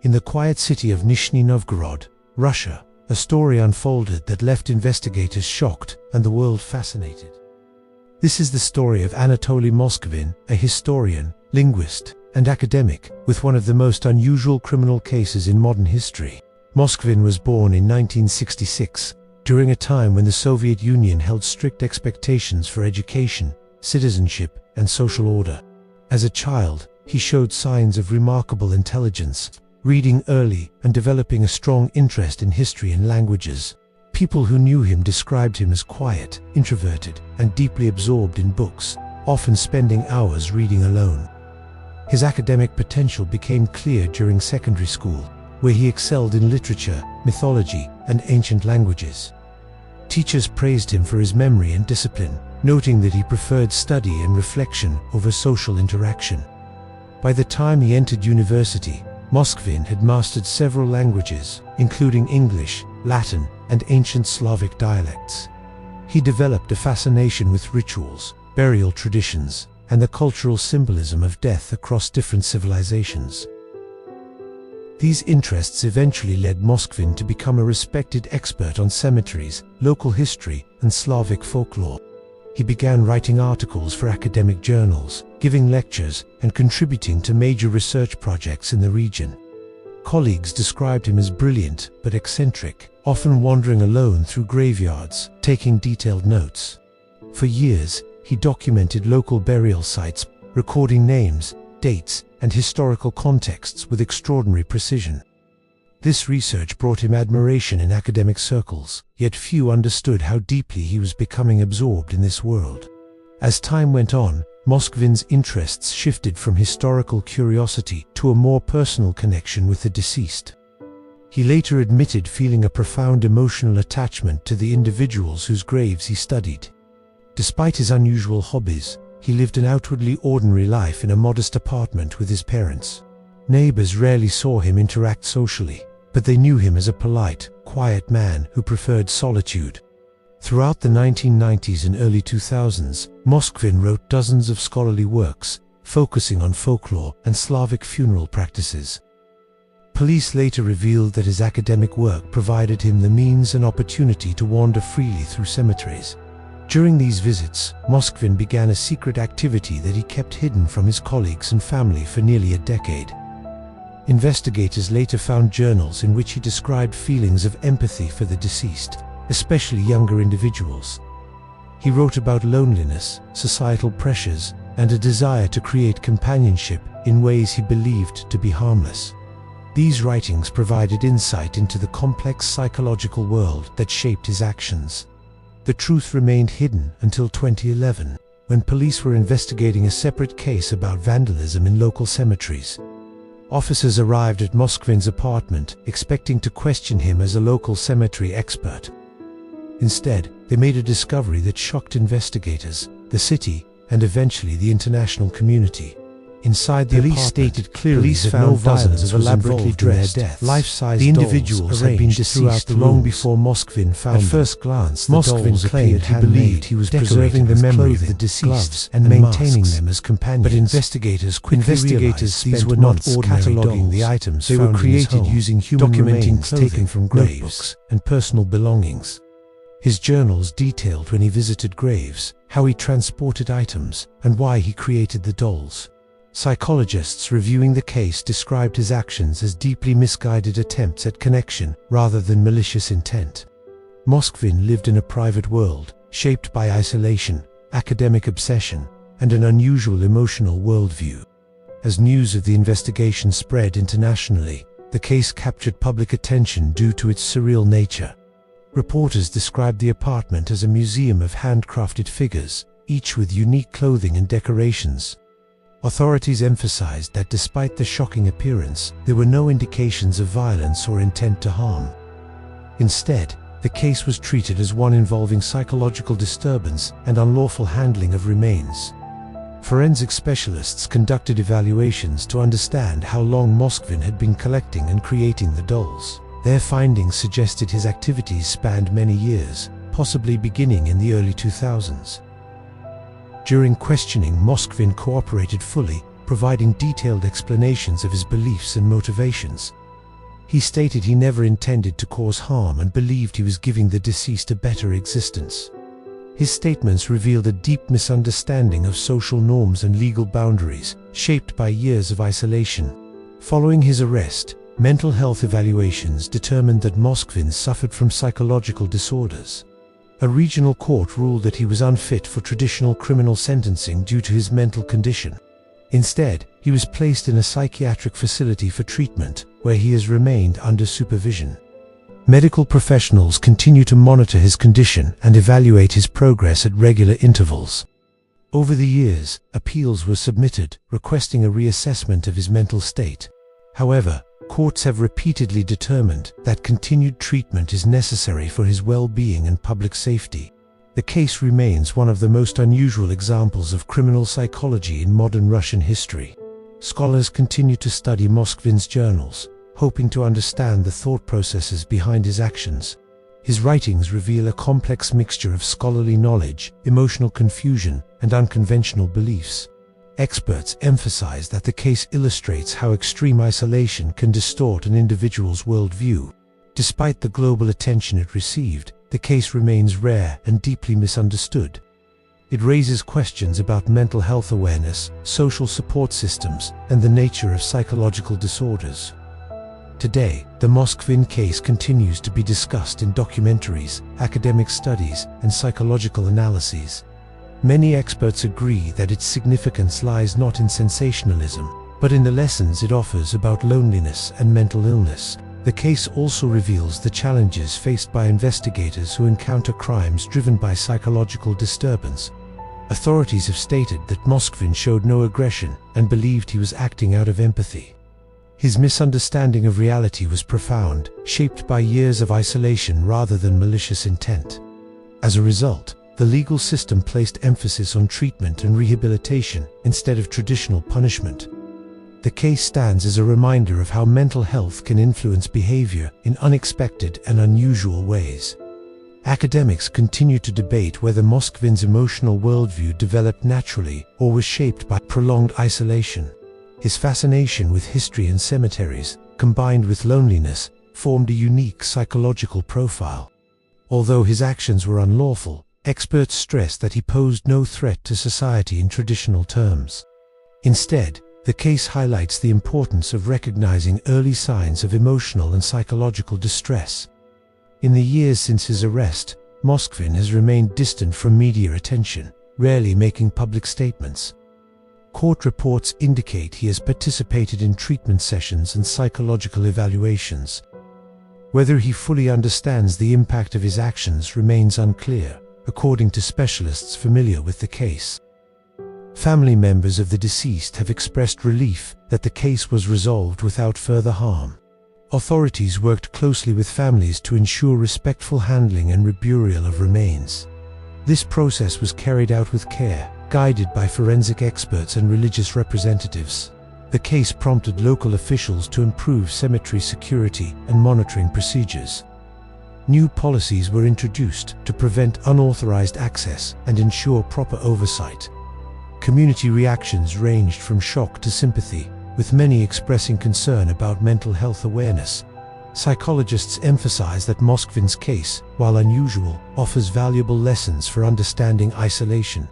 In the quiet city of Nizhny Novgorod, Russia, a story unfolded that left investigators shocked and the world fascinated. This is the story of Anatoly Moskvin, a historian, linguist, and academic, with one of the most unusual criminal cases in modern history. Moskvin was born in 1966, during a time when the Soviet Union held strict expectations for education, citizenship, and social order. As a child, he showed signs of remarkable intelligence, reading early and developing a strong interest in history and languages. People who knew him described him as quiet, introverted, and deeply absorbed in books, often spending hours reading alone. His academic potential became clear during secondary school, where he excelled in literature, mythology, and ancient languages. Teachers praised him for his memory and discipline, noting that he preferred study and reflection over social interaction. By the time he entered university, Moskvin had mastered several languages, including English, Latin, and ancient Slavic dialects. He developed a fascination with rituals, burial traditions, and the cultural symbolism of death across different civilizations. These interests eventually led Moskvin to become a respected expert on cemeteries, local history, and Slavic folklore. He began writing articles for academic journals, giving lectures, and contributing to major research projects in the region. Colleagues described him as brilliant but eccentric, often wandering alone through graveyards, taking detailed notes. For years, he documented local burial sites, recording names, dates, and historical contexts with extraordinary precision. This research brought him admiration in academic circles, yet few understood how deeply he was becoming absorbed in this world. As time went on, Moskvin's interests shifted from historical curiosity to a more personal connection with the deceased. He later admitted feeling a profound emotional attachment to the individuals whose graves he studied. Despite his unusual hobbies, he lived an outwardly ordinary life in a modest apartment with his parents. Neighbors rarely saw him interact socially, but they knew him as a polite, quiet man who preferred solitude. Throughout the 1990s and early 2000s, Moskvin wrote dozens of scholarly works, focusing on folklore and Slavic funeral practices. Police later revealed that his academic work provided him the means and opportunity to wander freely through cemeteries. During these visits, Moskvin began a secret activity that he kept hidden from his colleagues and family for nearly a decade. Investigators later found journals in which he described feelings of empathy for the deceased, especially younger individuals. He wrote about loneliness, societal pressures, and a desire to create companionship in ways he believed to be harmless. These writings provided insight into the complex psychological world that shaped his actions. The truth remained hidden until 2011, when police were investigating a separate case about vandalism in local cemeteries. Officers arrived at Moskvin's apartment, expecting to question him as a local cemetery expert. Instead, they made a discovery that shocked investigators, the city, and eventually the international community. Inside the apartment, stated clearly that no violence was elaborately dressed, life-size the individuals had been deceased long before Moskvin found them. At first glance, Moskvin claimed he believed he was preserving the memory of the deceased and maintaining them as companions. But investigators quickly realized these were not cataloguing the items they were created using human remains taken from graves and personal belongings. His journals detailed when he visited graves, how he transported items, and why he created the dolls. Psychologists reviewing the case described his actions as deeply misguided attempts at connection rather than malicious intent. Moskvin lived in a private world, shaped by isolation, academic obsession, and an unusual emotional worldview. As news of the investigation spread internationally, the case captured public attention due to its surreal nature. Reporters described the apartment as a museum of handcrafted figures, each with unique clothing and decorations. Authorities emphasized that despite the shocking appearance, there were no indications of violence or intent to harm. Instead, the case was treated as one involving psychological disturbance and unlawful handling of remains. Forensic specialists conducted evaluations to understand how long Moskvin had been collecting and creating the dolls. Their findings suggested his activities spanned many years, possibly beginning in the early 2000s. During questioning, Moskvin cooperated fully, providing detailed explanations of his beliefs and motivations. He stated he never intended to cause harm and believed he was giving the deceased a better existence. His statements revealed a deep misunderstanding of social norms and legal boundaries, shaped by years of isolation. Following his arrest, mental health evaluations determined that Moskvin suffered from psychological disorders. A regional court ruled that he was unfit for traditional criminal sentencing due to his mental condition. Instead, he was placed in a psychiatric facility for treatment, where he has remained under supervision. Medical professionals continue to monitor his condition and evaluate his progress at regular intervals. Over the years, appeals were submitted, requesting a reassessment of his mental state. However, courts have repeatedly determined that continued treatment is necessary for his well-being and public safety. The case remains one of the most unusual examples of criminal psychology in modern Russian history. Scholars continue to study Moskvin's journals, hoping to understand the thought processes behind his actions. His writings reveal a complex mixture of scholarly knowledge, emotional confusion, and unconventional beliefs. Experts emphasize that the case illustrates how extreme isolation can distort an individual's worldview. Despite the global attention it received, the case remains rare and deeply misunderstood. It raises questions about mental health awareness, social support systems, and the nature of psychological disorders. Today, the Moskvin case continues to be discussed in documentaries, academic studies, and psychological analyses. Many experts agree that its significance lies not in sensationalism, but in the lessons it offers about loneliness and mental illness. The case also reveals the challenges faced by investigators who encounter crimes driven by psychological disturbance. Authorities have stated that Moskvin showed no aggression and believed he was acting out of empathy. His misunderstanding of reality was profound, shaped by years of isolation rather than malicious intent. As a result, the legal system placed emphasis on treatment and rehabilitation instead of traditional punishment. The case stands as a reminder of how mental health can influence behavior in unexpected and unusual ways. Academics continue to debate whether Moskvin's emotional worldview developed naturally or was shaped by prolonged isolation. His fascination with history and cemeteries, combined with loneliness, formed a unique psychological profile. Although his actions were unlawful, experts stress that he posed no threat to society in traditional terms. Instead, the case highlights the importance of recognizing early signs of emotional and psychological distress. In the years since his arrest, Moskvin has remained distant from media attention, rarely making public statements. Court reports indicate he has participated in treatment sessions and psychological evaluations. Whether he fully understands the impact of his actions remains unclear, according to specialists familiar with the case. Family members of the deceased have expressed relief that the case was resolved without further harm. Authorities worked closely with families to ensure respectful handling and reburial of remains. This process was carried out with care, guided by forensic experts and religious representatives. The case prompted local officials to improve cemetery security and monitoring procedures. New policies were introduced to prevent unauthorized access and ensure proper oversight. Community reactions ranged from shock to sympathy, with many expressing concern about mental health awareness. Psychologists emphasize that Moskvin's case, while unusual, offers valuable lessons for understanding isolation.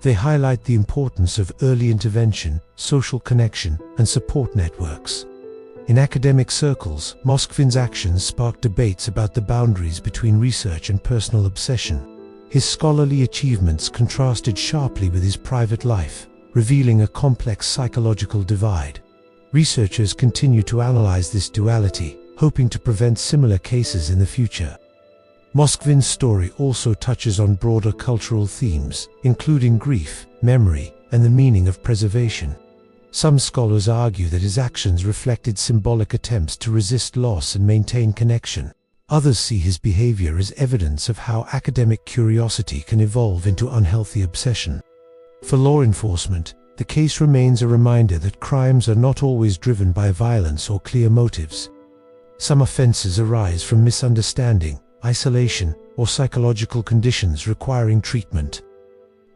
They highlight the importance of early intervention, social connection, and support networks. In academic circles, Moskvin's actions sparked debates about the boundaries between research and personal obsession. His scholarly achievements contrasted sharply with his private life, revealing a complex psychological divide. Researchers continue to analyze this duality, hoping to prevent similar cases in the future. Moskvin's story also touches on broader cultural themes, including grief, memory, and the meaning of preservation. Some scholars argue that his actions reflected symbolic attempts to resist loss and maintain connection. Others see his behavior as evidence of how academic curiosity can evolve into unhealthy obsession. For law enforcement, the case remains a reminder that crimes are not always driven by violence or clear motives. Some offenses arise from misunderstanding, isolation, or psychological conditions requiring treatment.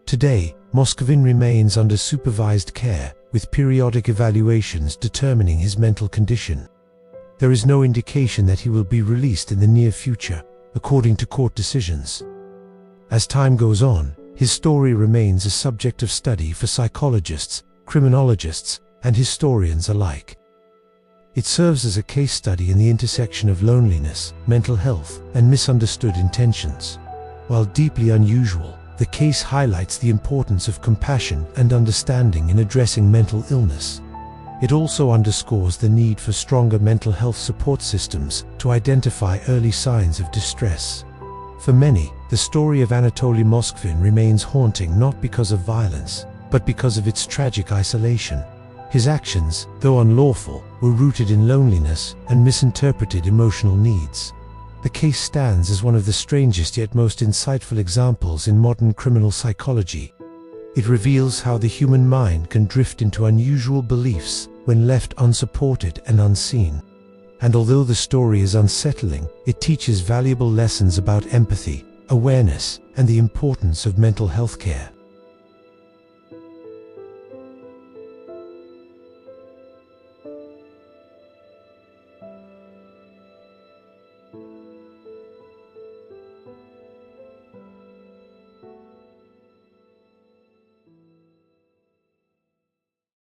Today, Moskvin remains under supervised care, with periodic evaluations determining his mental condition. there is no indication that he will be released in the near future, according to court decisions. As time goes on, his story remains a subject of study for psychologists, criminologists, and historians alike. It serves as a case study in the intersection of loneliness, mental health, and misunderstood intentions. While deeply unusual, the case highlights the importance of compassion and understanding in addressing mental illness. It also underscores the need for stronger mental health support systems to identify early signs of distress. For many, the story of Anatoly Moskvin remains haunting not because of violence, but because of its tragic isolation. His actions, though unlawful, were rooted in loneliness and misinterpreted emotional needs. The case stands as one of the strangest yet most insightful examples in modern criminal psychology. It reveals how the human mind can drift into unusual beliefs when left unsupported and unseen. And although the story is unsettling, it teaches valuable lessons about empathy, awareness, and the importance of mental health care.